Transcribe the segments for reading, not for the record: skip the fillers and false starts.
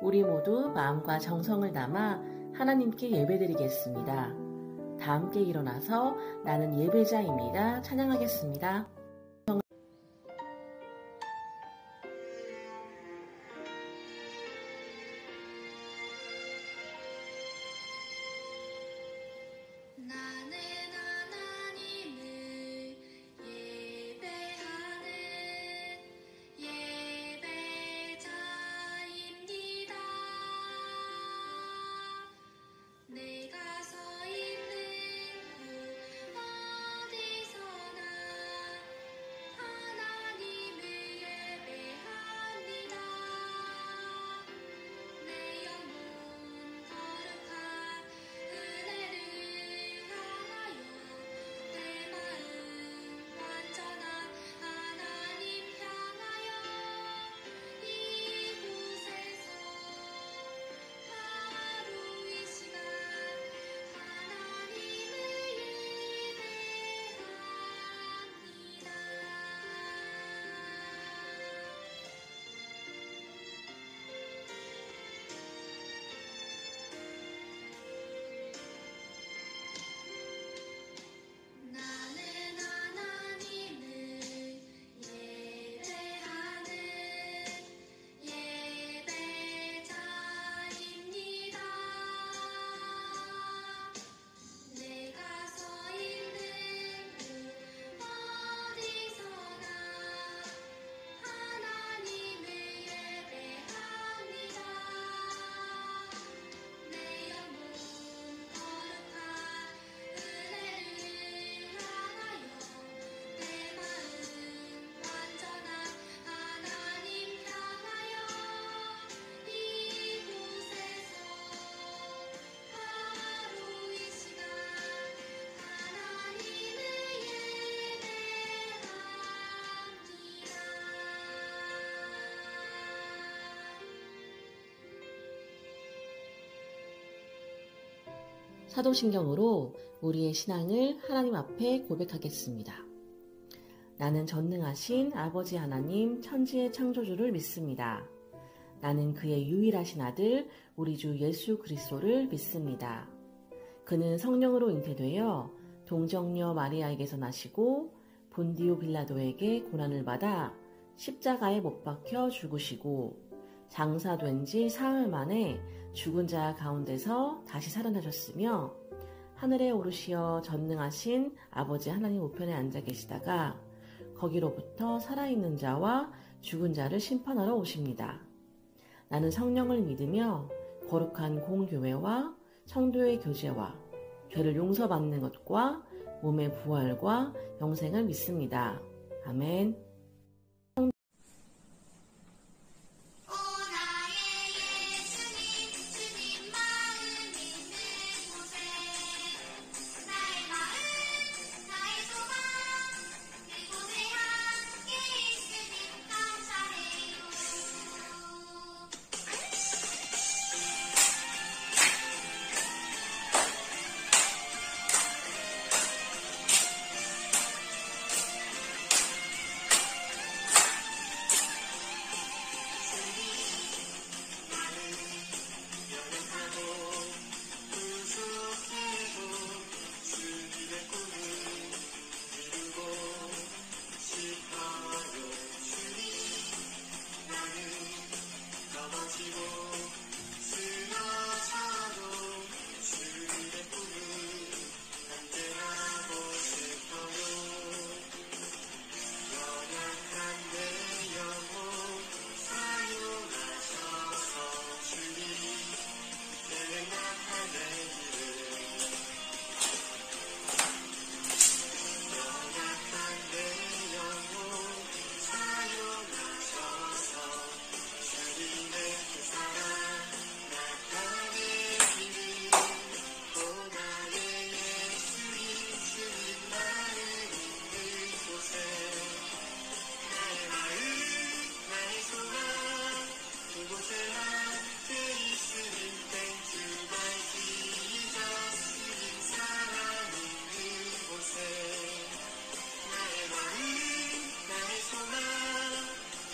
우리 모두 마음과 정성을 담아 하나님께 예배드리겠습니다. 다 함께 일어나서 나는 예배자입니다. 찬양하겠습니다. 사도신경으로 우리의 신앙을 하나님 앞에 고백하겠습니다. 나는 전능하신 아버지 하나님 천지의 창조주를 믿습니다. 나는 그의 유일하신 아들 우리 주 예수 그리스도를 믿습니다. 그는 성령으로 잉태되어 동정녀 마리아에게서 나시고 본디오 빌라도에게 고난을 받아 십자가에 못 박혀 죽으시고 장사된 지 사흘 만에 죽은 자 가운데서 다시 살아나셨으며 하늘에 오르시어 전능하신 아버지 하나님 우편에 앉아 계시다가 거기로부터 살아있는 자와 죽은 자를 심판하러 오십니다. 나는 성령을 믿으며 거룩한 공교회와 성도의 교제와 죄를 용서받는 것과 몸의 부활과 영생을 믿습니다. 아멘.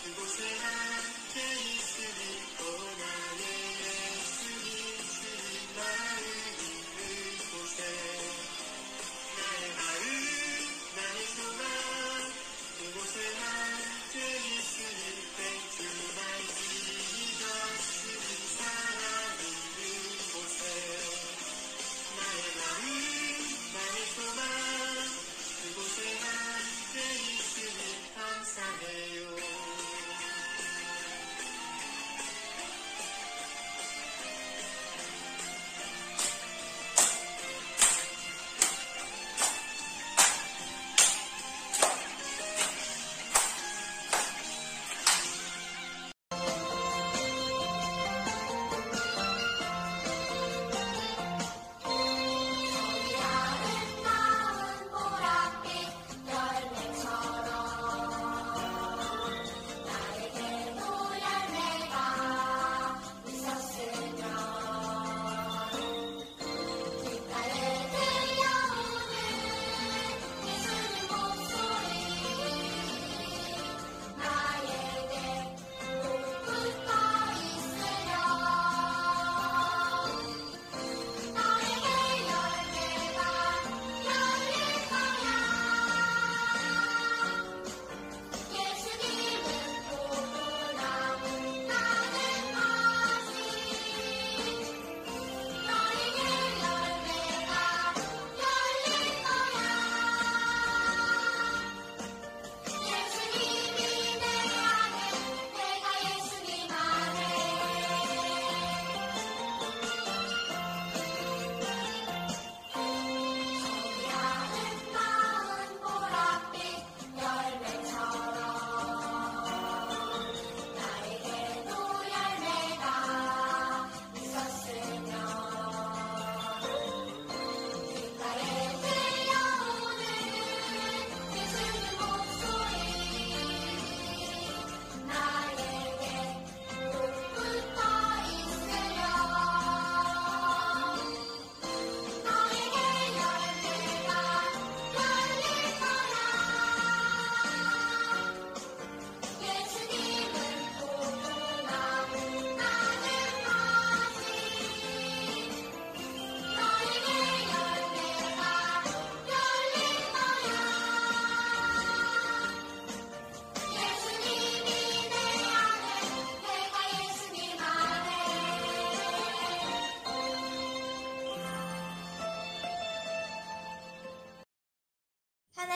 그곳에 함께 있으리 또 나의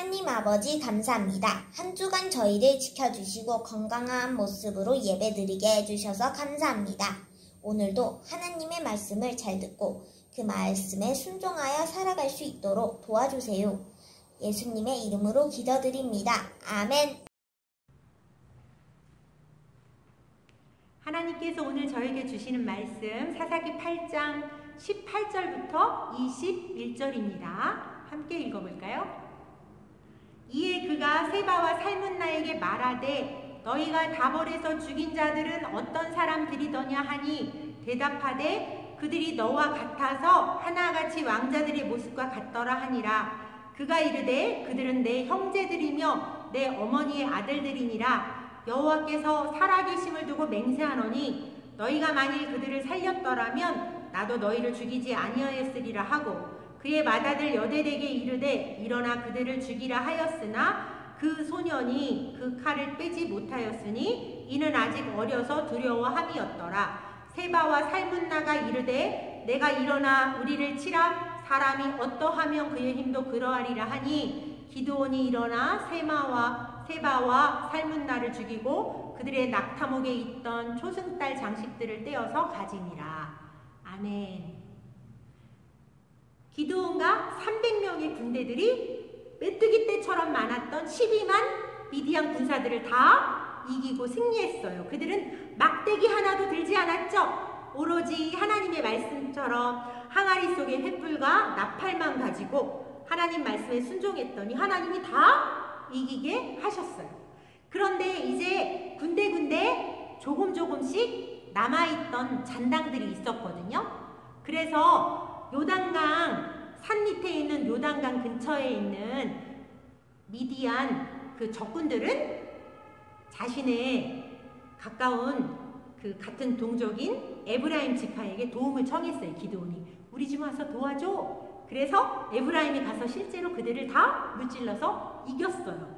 하나님 아버지 감사합니다. 한 주간 저희를 지켜주시고 건강한 모습으로 예배드리게 해주셔서 감사합니다. 오늘도 하나님의 말씀을 잘 듣고 그 말씀에 순종하여 살아갈 수 있도록 도와주세요. 예수님의 이름으로 기도드립니다. 아멘. 하나님께서 오늘 저에게 주시는 말씀 사사기 8장 18절부터 21절입니다. 함께 읽어볼까요? 이에 그가 세바와 살문나에게 말하되 너희가 다볼에서 죽인 자들은 어떤 사람들이더냐 하니 대답하되 그들이 너와 같아서 하나같이 왕자들의 모습과 같더라 하니라. 그가 이르되 그들은 내 형제들이며 내 어머니의 아들들이니라. 여호와께서 살아계심을 두고 맹세하노니 너희가 만일 그들을 살렸더라면 나도 너희를 죽이지 아니하였으리라 하고 그의 맏아들 여대덱에게 이르되 일어나 그들을 죽이라 하였으나 그 소년이 그 칼을 빼지 못하였으니 이는 아직 어려서 두려워함이었더라. 세바와 살문나가 이르되 내가 일어나 우리를 치라. 사람이 어떠하면 그의 힘도 그러하리라 하니 기드온이 일어나 세바와 살문나를 죽이고 그들의 낙타목에 있던 초승달 장식들을 떼어서 가지니라. 아멘. 기드온과 300명의 군대들이 메뚜기 떼처럼 많았던 12만 미디안 군사들을 다 이기고 승리했어요. 그들은 막대기 하나도 들지 않았죠. 오로지 하나님의 말씀처럼 항아리 속에 횃불과 나팔만 가지고 하나님 말씀에 순종했더니 하나님이 다 이기게 하셨어요. 그런데 이제 군데군데 조금씩 남아있던 잔당들이 있었거든요. 그래서 요단강 산 밑에 있는 요단강 근처에 있는 미디안 그 적군들은 자신의 가까운 그 같은 동족인 에브라임 지파에게 도움을 청했어요. 기드온이 우리 좀 와서 도와줘. 그래서 에브라임이 가서 실제로 그들을 다 무찔러서 이겼어요.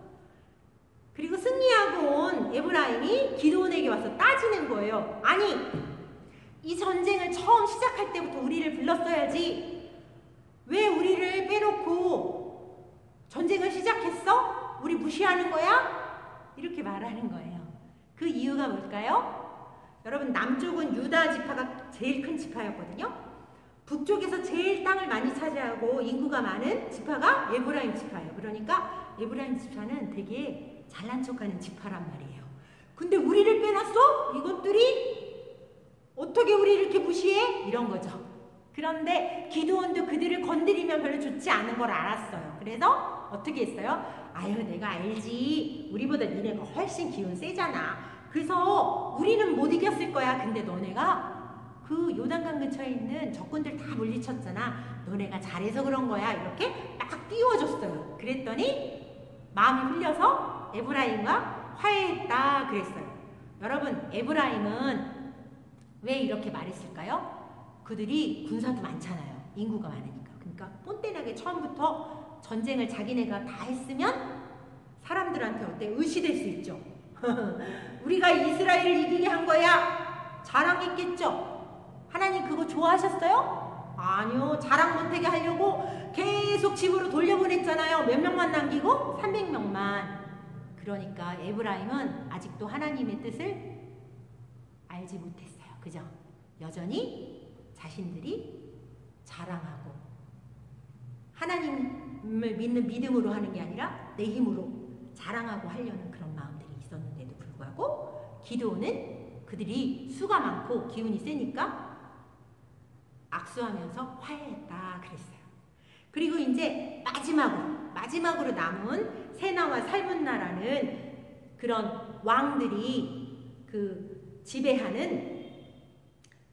그리고 승리하고 온 에브라임이 기드온에게 와서 따지는 거예요. 아니 이 전쟁을 처음 시작할 때부터 우리를 불렀어야지. 왜 우리를 빼놓고 전쟁을 시작했어? 우리 무시하는 거야? 이렇게 말하는 거예요. 그 이유가 뭘까요? 여러분 남쪽은 유다 지파가 제일 큰 지파였거든요. 북쪽에서 제일 땅을 많이 차지하고 인구가 많은 지파가 에브라임 지파예요. 그러니까 에브라임 지파는 되게 잘난 척하는 지파란 말이에요. 근데 우리를 빼놨어? 이것들이 어떻게 우리를 이렇게 무시해? 이런 거죠. 그런데 기드온도 그들을 건드리면 별로 좋지 않은 걸 알았어요. 그래서 어떻게 했어요? 아유 내가 알지. 우리보다 니네가 훨씬 기운 세잖아. 그래서 우리는 못 이겼을 거야. 근데 너네가 그 요단강 근처에 있는 적군들 다 물리쳤잖아. 너네가 잘해서 그런 거야. 이렇게 막 띄워줬어요. 그랬더니 마음이 풀려서 에브라임과 화해했다 그랬어요. 여러분 에브라임은 왜 이렇게 말했을까요? 그들이 군사도 많잖아요. 인구가 많으니까. 그러니까 뻔뻔하게 처음부터 전쟁을 자기네가 다 했으면 사람들한테 어때? 의시될 수 있죠. 우리가 이스라엘을 이기게 한 거야. 자랑했겠죠. 하나님 그거 좋아하셨어요? 아니요. 자랑 못하게 하려고 계속 집으로 돌려보냈잖아요. 몇 명만 남기고? 300명만. 그러니까 에브라임은 아직도 하나님의 뜻을 알지 못했어요. 그죠? 여전히 자신들이 자랑하고 하나님을 믿는 믿음으로 하는 게 아니라 내 힘으로 자랑하고 하려는 그런 마음들이 있었는데도 불구하고 기드온은 그들이 수가 많고 기운이 세니까 악수하면서 화해했다 그랬어요. 그리고 이제 마지막으로 남은 세나와 살문나라는 그런 왕들이 그 지배하는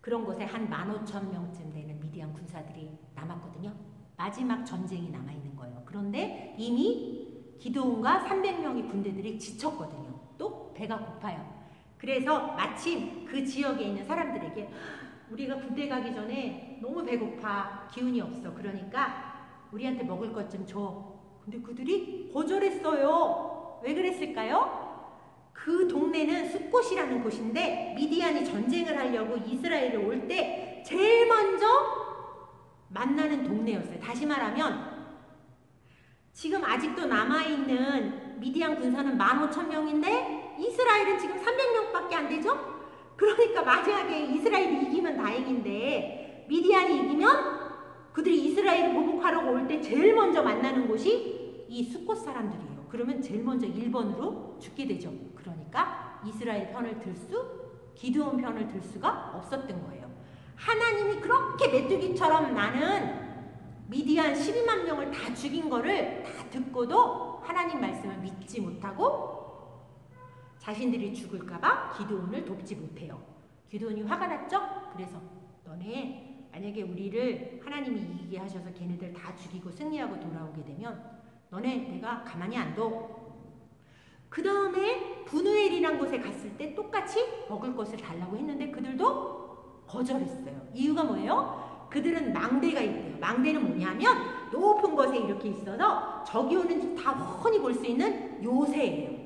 그런 곳에 한 15,000명쯤 되는 미디안 군사들이 남았거든요. 마지막 전쟁이 남아있는 거예요. 그런데 이미 기드온과 300명의 군대들이 지쳤거든요. 또 배가 고파요. 그래서 마침 그 지역에 있는 사람들에게 우리가 군대 가기 전에 너무 배고파. 기운이 없어. 그러니까 우리한테 먹을 것 좀 줘. 근데 그들이 거절했어요. 왜 그랬을까요? 그 동네는 숫곳이라는 곳인데 미디안이 전쟁을 하려고 이스라엘에 올 때 제일 먼저 만나는 동네였어요. 다시 말하면 지금 아직도 남아있는 미디안 군사는 15,000명인데 이스라엘은 지금 300명밖에 안 되죠? 그러니까 만약에 이스라엘이 이기면 다행인데 미디안이 이기면 그들이 이스라엘을 보복하려고 올 때 제일 먼저 만나는 곳이 이 숫곳 사람들이에요. 그러면 제일 먼저 1번으로 죽게 되죠. 그러니까 이스라엘 편을 들 기드온 편을 들 수가 없었던 거예요. 하나님이 그렇게 메뚜기처럼 나는 미디안 12만 명을 다 죽인 거를 다 듣고도 하나님 말씀을 믿지 못하고 자신들이 죽을까봐 기드온을 돕지 못해요. 기드온이 화가 났죠? 그래서 너네 만약에 우리를 하나님이 이기게 하셔서 걔네들 다 죽이고 승리하고 돌아오게 되면 너네 내가 가만히 안 둬. 그 다음에 브누엘이란 곳에 갔을 때 똑같이 먹을 것을 달라고 했는데 그들도 거절했어요. 이유가 뭐예요? 그들은 망대가 있대요. 망대는 뭐냐면 높은 곳에 이렇게 있어서 적이 오는지 다 훤히 볼 수 있는 요새예요.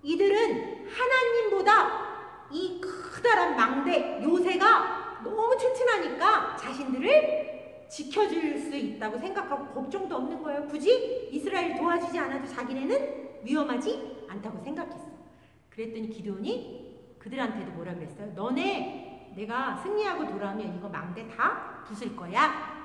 이들은 하나님보다 이 커다란 망대 요새가 너무 튼튼하니까 자신들을 지켜줄 수 있다고 생각하고 걱정도 없는 거예요. 굳이 이스라엘 도와주지 않아도 자기네는 위험하지 않다고 생각했어. 그랬더니 기드온이 그들한테도 뭐라 그랬어요? 너네 내가 승리하고 돌아오면 이거 망대 다 부술 거야.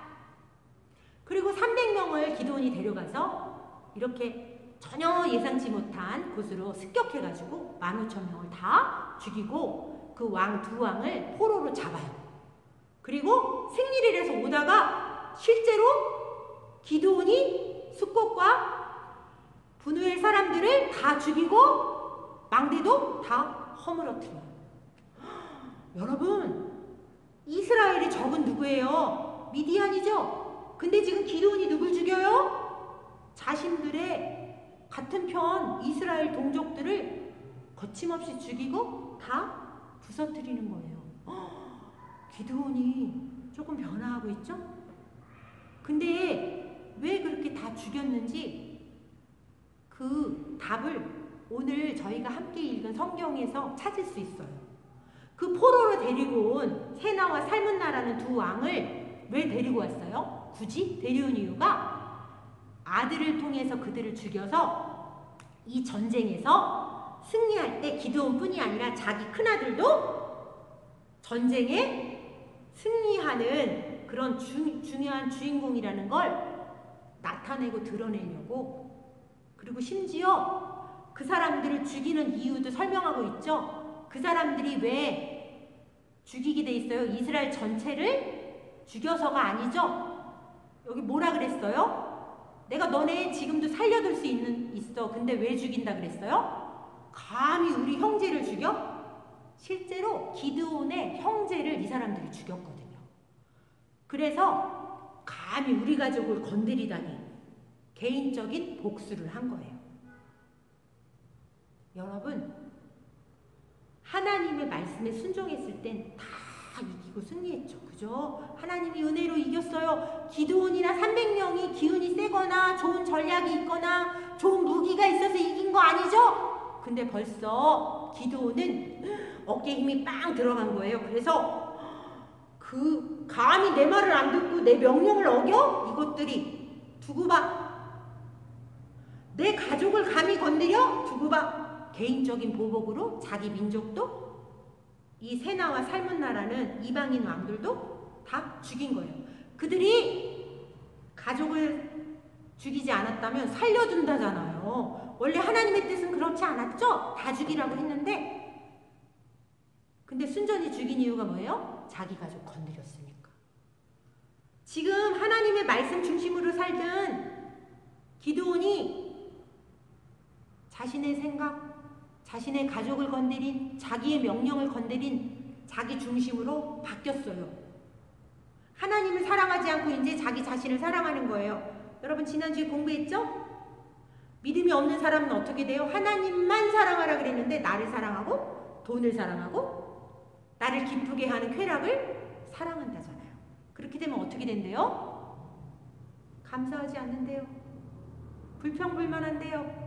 그리고 300명을 기드온이 데려가서 이렇게 전혀 예상치 못한 곳으로 습격해가지고 15,000명을 다 죽이고 그 왕 두 왕을 포로로 잡아요. 그리고 승리를 해서 오다가 실제로 기드온이 숫곳과 브누엘 사람들을 다 죽이고 망대도 다 허물어뜨려요. 여러분, 이스라엘의 적은 누구예요? 미디안이죠? 근데 지금 기드온이 누굴 죽여요? 자신들의 같은 편 이스라엘 동족들을 거침없이 죽이고 다 부서뜨리는 거예요. 기드온이 조금 변화하고 있죠? 근데 왜 그렇게 다 죽였는지 그 답을 오늘 저희가 함께 읽은 성경에서 찾을 수 있어요. 그 포로로 데리고 온 세나와 살문나라는 두 왕을 왜 데리고 왔어요? 굳이 데려온 이유가 아들을 통해서 그들을 죽여서 이 전쟁에서 승리할 때 기드온뿐이 아니라 자기 큰아들도 전쟁에 승리하는 그런 중요한 주인공이라는 걸 나타내고 드러내려고, 그리고 심지어 그 사람들을 죽이는 이유도 설명하고 있죠. 그 사람들이 왜 죽이게 돼 있어요? 이스라엘 전체를 죽여서가 아니죠. 여기 뭐라 그랬어요? 내가 너네 지금도 살려둘 수 있어. 근데 왜 죽인다 그랬어요? 감히 우리 형제를 죽여? 실제로 기드온의 형제를 이 사람들이 죽였거든요. 그래서 감히 우리 가족을 건드리다니 개인적인 복수를 한 거예요. 여러분, 하나님의 말씀에 순종했을 땐 다 이기고 승리했죠. 그죠? 하나님이 은혜로 이겼어요. 기드온이나 300명이 기운이 세거나 좋은 전략이 있거나 좋은 무기가 있어서 이긴 거 아니죠? 근데 벌써 기드온은 어깨에 힘이 빵 들어간 거예요. 그래서 그 감히 내 말을 안 듣고 내 명령을 어겨? 이것들이 두고 봐. 내 가족을 감히 건드려? 두고 봐. 개인적인 보복으로 자기 민족도 이 세나와 살문나라는 이방인 왕들도 다 죽인 거예요. 그들이 가족을 죽이지 않았다면 살려둔다잖아요. 원래 하나님의 뜻은 그렇지 않았죠? 다 죽이라고 했는데, 근데 순전히 죽인 이유가 뭐예요? 자기 가족 건드렸으니까. 지금 하나님의 말씀 중심으로 살던 기드온이 자신의 생각, 자신의 가족을 건드린, 자기의 명령을 건드린 자기 중심으로 바뀌었어요. 하나님을 사랑하지 않고 이제 자기 자신을 사랑하는 거예요. 여러분 지난주에 공부했죠? 믿음이 없는 사람은 어떻게 돼요? 하나님만 사랑하라 그랬는데 나를 사랑하고 돈을 사랑하고 나를 기쁘게 하는 쾌락을 사랑한다잖아요. 그렇게 되면 어떻게 된대요? 감사하지 않는데요. 불평불만한데요.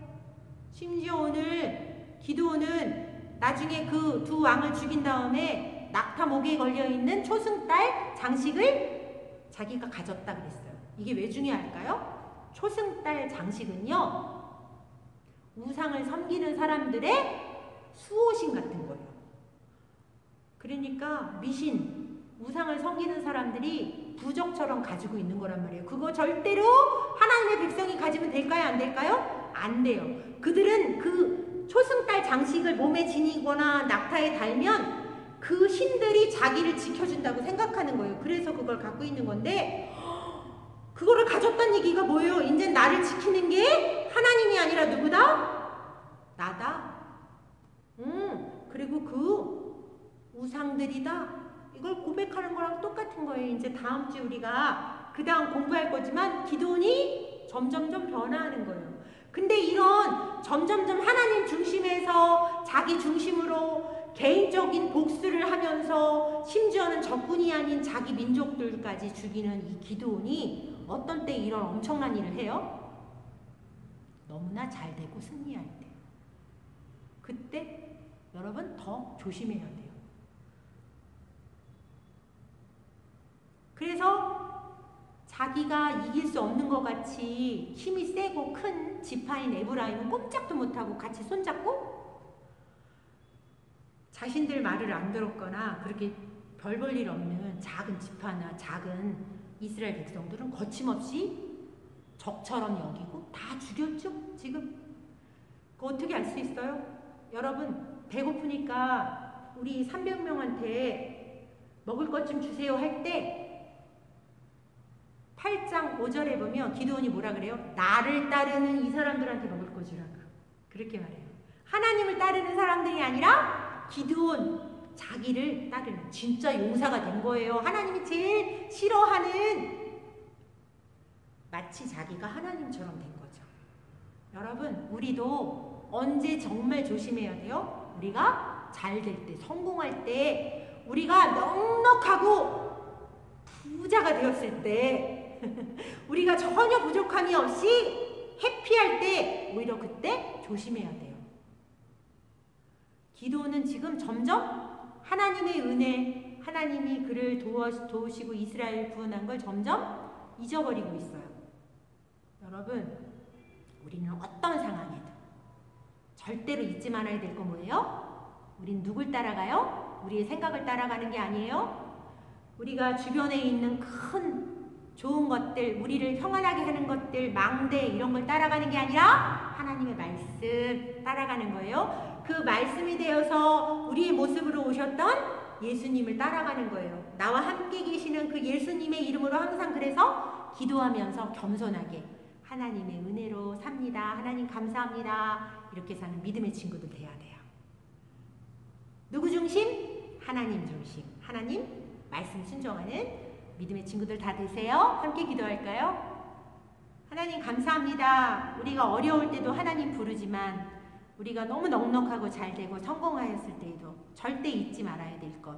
심지어 오늘 기드온은 나중에 그 두 왕을 죽인 다음에 낙타 목에 걸려있는 초승달 장식을 자기가 가졌다 그랬어요. 이게 왜 중요할까요? 초승달 장식은요, 우상을 섬기는 사람들의 수호신 같은 거예요. 그러니까 미신, 우상을 섬기는 사람들이 부적처럼 가지고 있는 거란 말이에요. 그거 절대로 하나님의 백성이 가지면 될까요? 안 될까요? 안 돼요. 그들은 그 초승달 장식을 몸에 지니거나 낙타에 달면 그 신들이 자기를 지켜준다고 생각하는 거예요. 그래서 그걸 갖고 있는 건데, 그거를 가졌다는 얘기가 뭐예요? 이제 나를 지키는 게 하나님이 아니라 누구다? 나다. 그리고 그 우상들이다. 이걸 고백하는 거랑 똑같은 거예요. 이제 다음 주 우리가 그 다음 공부할 거지만 기도원이 점점점 변화하는 거예요. 근데 이런 점점점 하나님 중심에서 자기 중심으로 개인적인 복수를 하면서 심지어는 적군이 아닌 자기 민족들까지 죽이는 이 기드온이 어떤 때 이런 엄청난 일을 해요? 너무나 잘 되고 승리할 때. 그때 여러분 더 조심해야 돼요. 그래서 자기가 이길 수 없는 것 같이 힘이 세고 큰 지파인 에브라임은 꼼짝도 못하고 같이 손잡고 자신들 말을 안 들었거나 그렇게 별 볼 일 없는 작은 지파나 작은 이스라엘 백성들은 거침없이 적처럼 여기고 다 죽였죠. 지금 그거 어떻게 알 수 있어요? 여러분 배고프니까 우리 300명한테 먹을 것 좀 주세요 할 때 8장 5절에 보면 기드온이 뭐라 그래요? 나를 따르는 이 사람들한테 먹을 거 주라고 그렇게 말해요. 하나님을 따르는 사람들이 아니라 기드온 자기를 따르는 진짜 용사가 된 거예요. 하나님이 제일 싫어하는 마치 자기가 하나님처럼 된 거죠. 여러분 우리도 언제 정말 조심해야 돼요? 우리가 잘 될 때, 성공할 때, 우리가 넉넉하고 부자가 되었을 때 우리가 전혀 부족함이 없이 해피할 때 오히려 그때 조심해야 돼요. 기도는 지금 점점 하나님의 은혜, 하나님이 그를 도우시고 이스라엘을 구원한 걸 점점 잊어버리고 있어요. 여러분 우리는 어떤 상황에도 절대로 잊지 말아야 될 거 뭐예요? 우린 누굴 따라가요? 우리의 생각을 따라가는 게 아니에요. 우리가 주변에 있는 큰 좋은 것들, 우리를 평안하게 하는 것들, 망대 이런 걸 따라가는 게 아니라 하나님의 말씀 따라가는 거예요. 그 말씀이 되어서 우리의 모습으로 오셨던 예수님을 따라가는 거예요. 나와 함께 계시는 그 예수님의 이름으로 항상 그래서 기도하면서 겸손하게 하나님의 은혜로 삽니다. 하나님 감사합니다. 이렇게 사는 믿음의 친구들 돼야 돼요. 누구 중심? 하나님 중심. 하나님 말씀 순종하는 믿음의 친구들 다 되세요. 함께 기도할까요? 하나님 감사합니다. 우리가 어려울 때도 하나님 부르지만 우리가 너무 넉넉하고 잘되고 성공하였을 때에도 절대 잊지 말아야 될 것.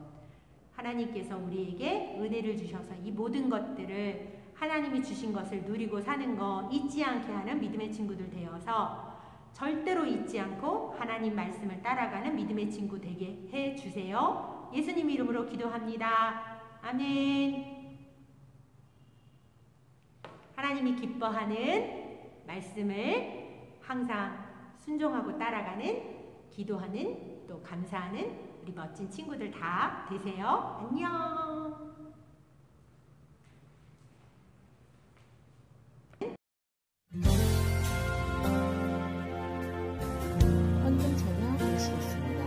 하나님께서 우리에게 은혜를 주셔서 이 모든 것들을 하나님이 주신 것을 누리고 사는 거 잊지 않게 하는 믿음의 친구들 되어서 절대로 잊지 않고 하나님 말씀을 따라가는 믿음의 친구 되게 해주세요. 예수님 이름으로 기도합니다. 아멘. 하나님이 기뻐하는 말씀을 항상 순종하고 따라가는, 기도하는, 또 감사하는 우리 멋진 친구들 다 되세요. 안녕. 헌금 찬양 드리시겠습니다.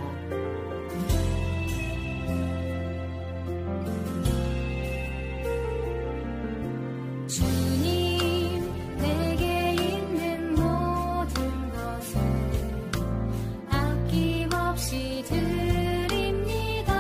아낌없이 드립니다.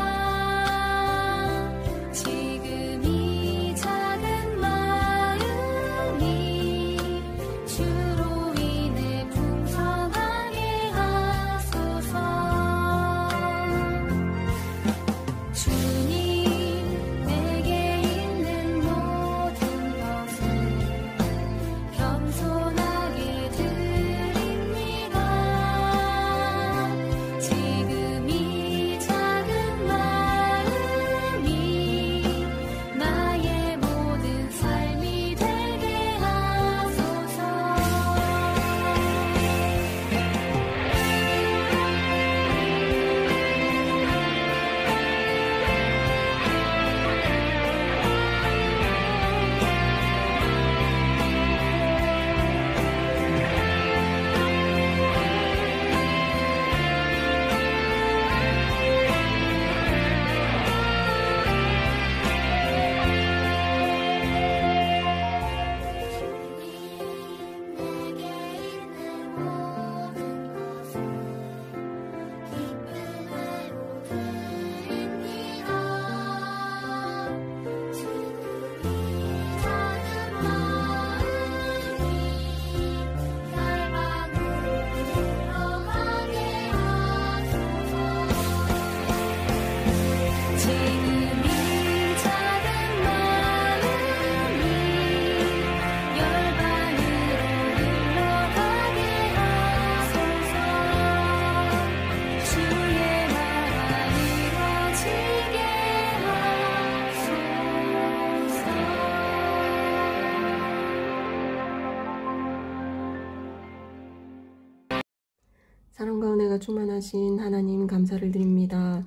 사랑과 은혜가 충만하신 하나님 감사를 드립니다.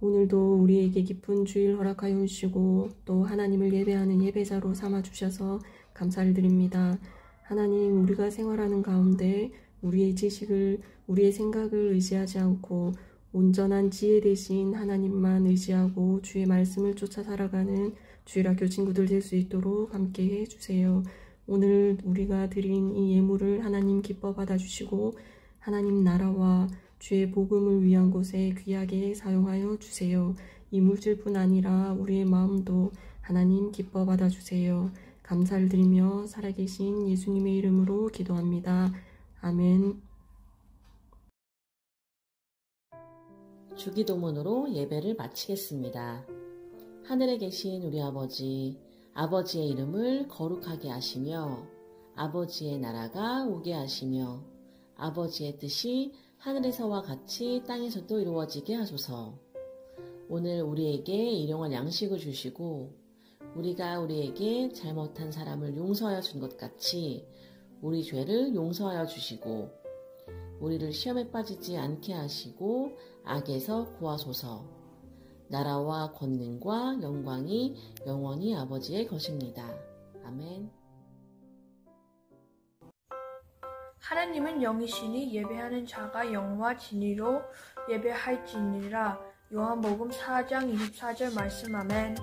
오늘도 우리에게 깊은 주일 허락하여 주시고 또 하나님을 예배하는 예배자로 삼아주셔서 감사를 드립니다. 하나님, 우리가 생활하는 가운데 우리의 지식을, 우리의 생각을 의지하지 않고 온전한 지혜 대신 하나님만 의지하고 주의 말씀을 쫓아 살아가는 주일학교 친구들 될 수 있도록 함께 해주세요. 오늘 우리가 드린 이 예물을 하나님 기뻐 받아주시고 하나님 나라와 주의 복음을 위한 곳에 귀하게 사용하여 주세요. 이 물질뿐 아니라 우리의 마음도 하나님 기뻐 받아주세요. 감사를 드리며 살아계신 예수님의 이름으로 기도합니다. 아멘. 주기도문으로 예배를 마치겠습니다. 하늘에 계신 우리 아버지, 아버지의 이름을 거룩하게 하시며 아버지의 나라가 오게 하시며 아버지의 뜻이 하늘에서와 같이 땅에서도 이루어지게 하소서. 오늘 우리에게 일용할 양식을 주시고 우리가 우리에게 잘못한 사람을 용서하여 준 것 같이 우리 죄를 용서하여 주시고 우리를 시험에 빠지지 않게 하시고 악에서 구하소서. 나라와 권능과 영광이 영원히 아버지의 것입니다. 아멘. 하나님은 영이시니 예배하는 자가 영과 진리로 예배할지니라. 요한복음 4장 24절 말씀. 아멘.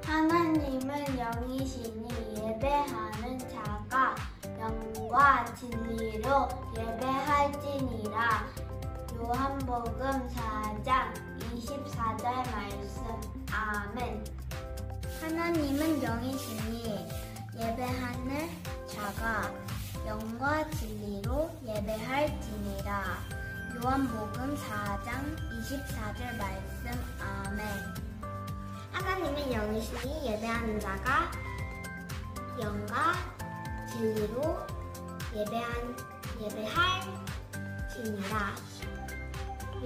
하나님은 영이시니 예배하는 자가 영과 진리로 예배할지니라. 요한복음 4장 24절 말씀. 아멘. 하나님은 영이시니 예배하는 자가 영과 진리로 예배할지니라. 요한복음 4장 24절 말씀. 아멘. 하나님은 영이시니 예배하는 자가 영과 진리로 예배할지니라.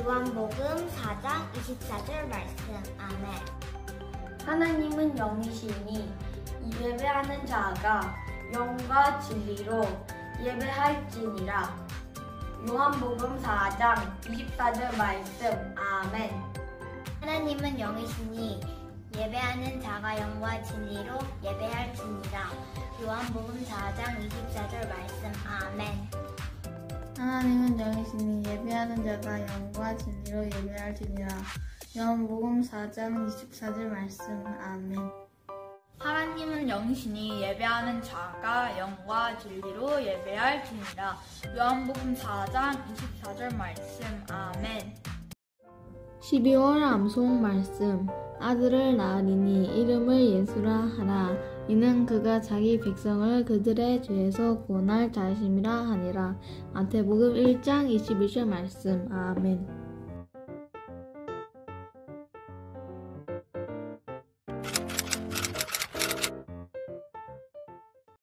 요한복음 4장 24절 말씀. 아멘. 하나님은 영이시니 예배하는 자가 영과 진리로 예배할지니라. 요한복음 4장 24절 말씀. 아멘. 하나님은 영이시니 예배하는 자가 영과 진리로 예배할지니라. 요한복음 4장 24절 말씀. 아멘. 하나님은 영이시니 예배하는 자가 영과 진리로 예배할지니라. 요한복음 4장 24절 말씀. 아멘. 하나님은 영이시니 예배하는 자가 영과 진리로 예배할지니라. 요한복음 4장 24절 말씀. 아멘. 12월 암송 말씀. 아들을 낳으리니 이름을 예수라 하라. 이는 그가 자기 백성을 그들의 죄에서 구원할 자심이라 하니라. 마태복음 1장 21절 말씀. 아멘.